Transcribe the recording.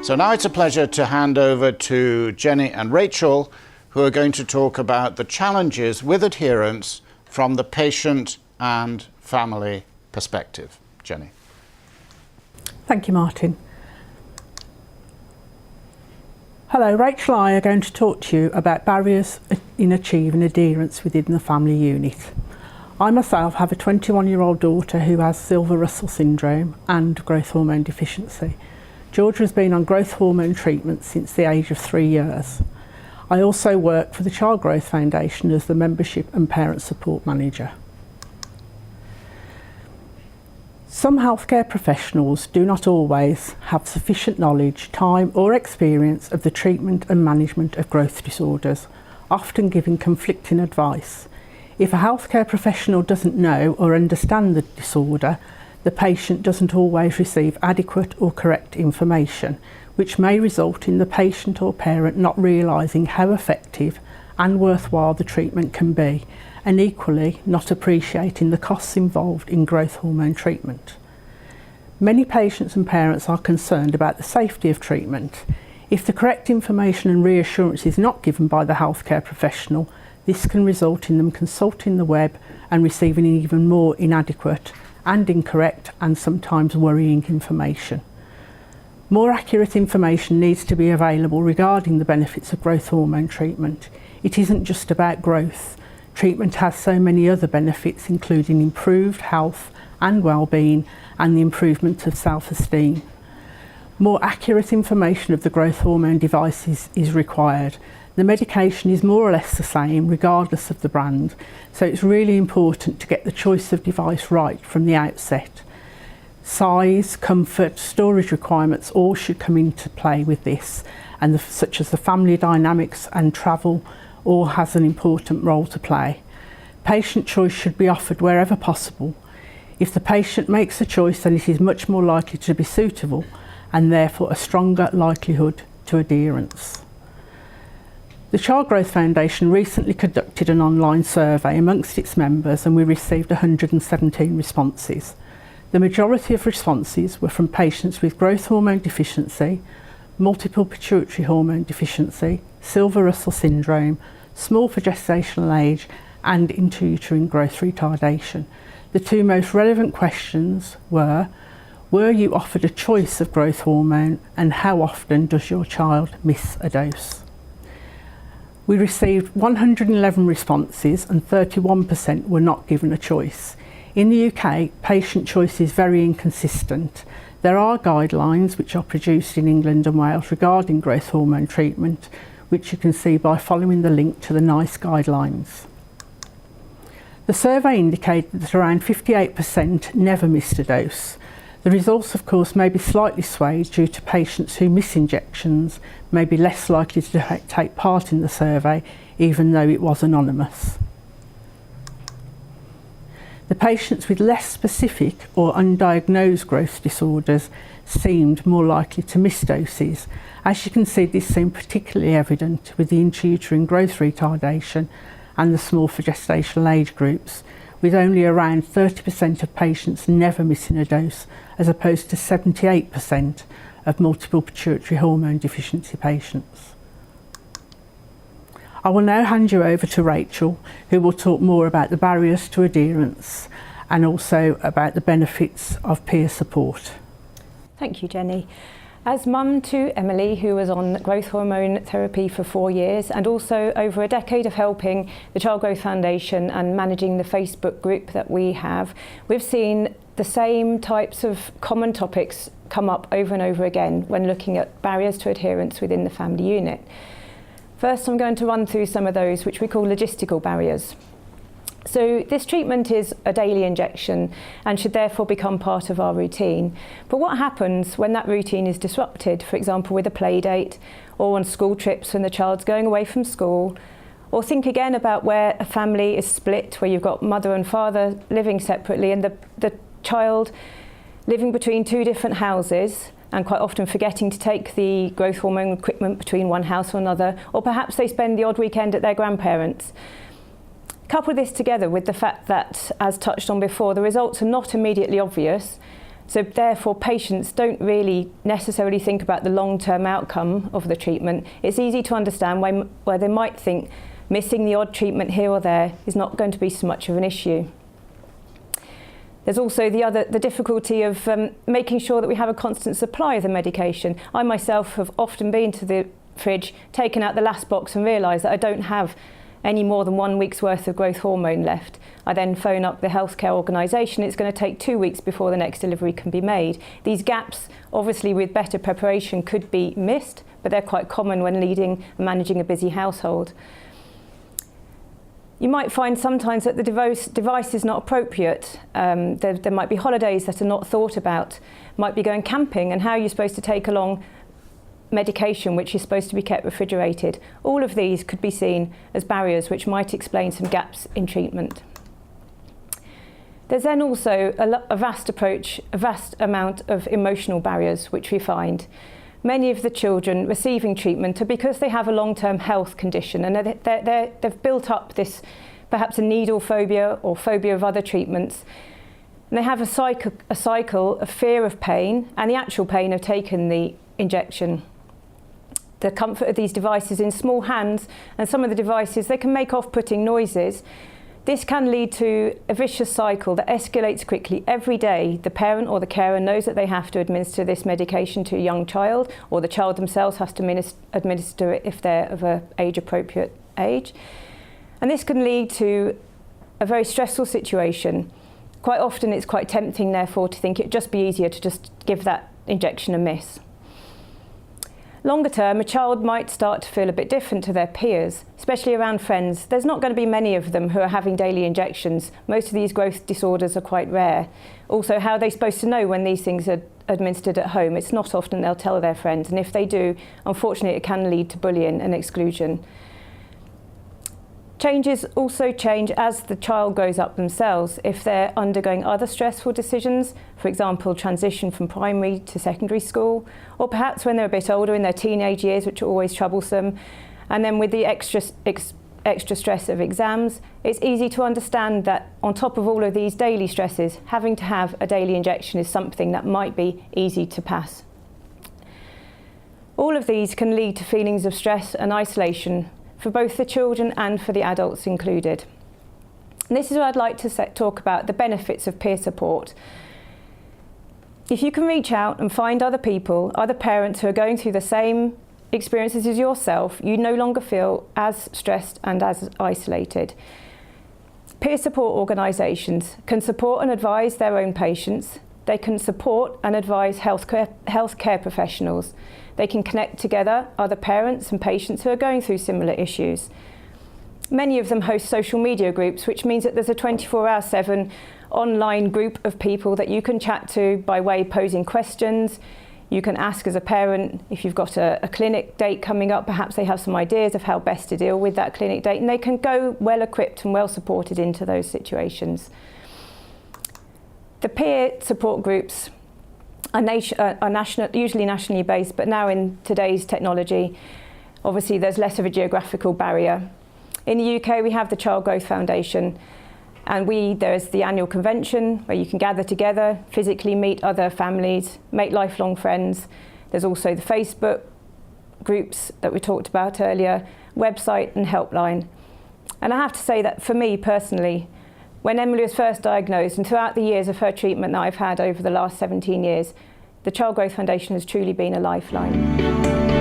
So now it's a pleasure to hand over to Jenny and Rachel, who are going to talk about the challenges with adherence from the patient and family perspective. Jenny. Thank you, Martin. Hello, Rachel and I are going to talk to you about barriers in achieving adherence within the family unit. I myself have a 21-year-old daughter who has Silver-Russell syndrome and growth hormone deficiency. Georgia has been on growth hormone treatment since the age of 3 years. I also work for the Child Growth Foundation as the Membership and Parent Support Manager. Some healthcare professionals do not always have sufficient knowledge, time or experience of the treatment and management of growth disorders, often giving conflicting advice. If a healthcare professional doesn't know or understand the disorder, the patient doesn't always receive adequate or correct information, which may result in the patient or parent not realising how effective and worthwhile the treatment can be, and equally not appreciating the costs involved in growth hormone treatment. Many patients and parents are concerned about the safety of treatment. If the correct information and reassurance is not given by the healthcare professional, this can result in them consulting the web and receiving even more inadequate and incorrect and sometimes worrying information. More accurate information needs to be available regarding the benefits of growth hormone treatment. It isn't just about growth. Treatment has so many other benefits, including improved health and well-being and the improvement of self-esteem. More accurate information of the growth hormone devices is required. The medication is more or less the same regardless of the brand, so it's really important to get the choice of device right from the outset. Size, comfort, storage requirements all should come into play with this, and such as the family dynamics and travel all has an important role to play. Patient choice should be offered wherever possible. If the patient makes a choice, then it is much more likely to be suitable and therefore a stronger likelihood to adherence. The Child Growth Foundation recently conducted an online survey amongst its members, and we received 117 responses. The majority of responses were from patients with growth hormone deficiency, multiple pituitary hormone deficiency, Silver-Russell syndrome, small for gestational age and intrauterine growth retardation. The two most relevant questions were you offered a choice of growth hormone, and how often does your child miss a dose? We received 111 responses and 31% were not given a choice. In the UK, patient choice is very inconsistent. There are guidelines which are produced in England and Wales regarding growth hormone treatment, which you can see by following the link to the NICE guidelines. The survey indicated that around 58% never missed a dose. The results, of course, may be slightly swayed due to patients who miss injections may be less likely to take part in the survey, even though it was anonymous. The patients with less specific or undiagnosed growth disorders seemed more likely to miss doses. As you can see, this seemed particularly evident with the intrauterine growth retardation and the small for gestational age groups, with only around 30% of patients never missing a dose, as opposed to 78% of multiple pituitary hormone deficiency patients. I will now hand you over to Rachel, who will talk more about the barriers to adherence and also about the benefits of peer support. Thank you, Jenny. As mum to Emily, who was on growth hormone therapy for 4 years, and also over a decade of helping the Child Growth Foundation and managing the Facebook group that we have, we've seen the same types of common topics come up over and over again when looking at barriers to adherence within the family unit. First, I'm going to run through some of those which we call logistical barriers. So this treatment is a daily injection and should therefore become part of our routine. But what happens when that routine is disrupted, for example with a play date or on school trips when the child's going away from school? Or think again about where a family is split, where you've got mother and father living separately and the child living between two different houses and quite often forgetting to take the growth hormone equipment between one house or another, or perhaps they spend the odd weekend at their grandparents'. Couple this together with the fact that, as touched on before, the results are not immediately obvious, So therefore, patients don't really necessarily think about the long-term outcome of the treatment. It's easy to understand why they might think missing the odd treatment here or there is not going to be so much of an issue. There's also the difficulty of making sure that we have a constant supply of the medication. I myself have often been to the fridge, taken out the last box and realised that I don't have any more than 1 week's worth of growth hormone left. I then phone up the healthcare organisation. It's going to take 2 weeks before the next delivery can be made. These gaps, obviously with better preparation, could be missed, but they're quite common when leading and managing a busy household. You might find sometimes that the device is not appropriate. There might be holidays that are not thought about, might be going camping, and how you're supposed to take along medication which is supposed to be kept refrigerated. All of these could be seen as barriers which might explain some gaps in treatment. There's then also a vast amount of emotional barriers which we find. Many of the children receiving treatment are because they have a long-term health condition, and they've built up this, perhaps a needle phobia or phobia of other treatments. And they have a cycle of fear of pain and the actual pain of taking the injection. The comfort of these devices in small hands, and some of the devices, they can make off-putting noises. This can lead to a vicious cycle that escalates quickly. Every day, the parent or the carer knows that they have to administer this medication to a young child, or the child themselves has to administer it if they're of an age-appropriate age. And this can lead to a very stressful situation. Quite often, it's quite tempting, therefore, to think it'd just be easier to just give that injection a miss. Longer term, a child might start to feel a bit different to their peers, especially around friends. There's not going to be many of them who are having daily injections. Most of these growth disorders are quite rare. Also, how are they supposed to know when these things are administered at home? It's not often they'll tell their friends, and if they do, unfortunately, it can lead to bullying and exclusion. Changes also change as the child grows up themselves. If they're undergoing other stressful decisions, for example, transition from primary to secondary school, or perhaps when they're a bit older in their teenage years, which are always troublesome, and then with the extra stress of exams, it's easy to understand that on top of all of these daily stresses, having to have a daily injection is something that might be easy to pass. All of these can lead to feelings of stress and isolation for both the children and for the adults included. And this is where I'd like to talk about the benefits of peer support. If you can reach out and find other people, other parents who are going through the same experiences as yourself, you no longer feel as stressed and as isolated. Peer support organisations can support and advise their own patients. They can support and advise healthcare professionals. They can connect together other parents and patients who are going through similar issues. Many of them host social media groups, which means that there's a 24/7 online group of people that you can chat to by way of posing questions. You can ask as a parent if you've got a clinic date coming up, perhaps they have some ideas of how best to deal with that clinic date, and they can go well equipped and well supported into those situations. The peer support groups are usually nationally based, but now in today's technology, obviously there's less of a geographical barrier. In the UK, we have the Child Growth Foundation, and there's the annual convention where you can gather together, physically meet other families, make lifelong friends. There's also the Facebook groups that we talked about earlier, website and helpline. And I have to say that for me personally, when Emily was first diagnosed and throughout the years of her treatment that I've had over the last 17 years, the Child Growth Foundation has truly been a lifeline.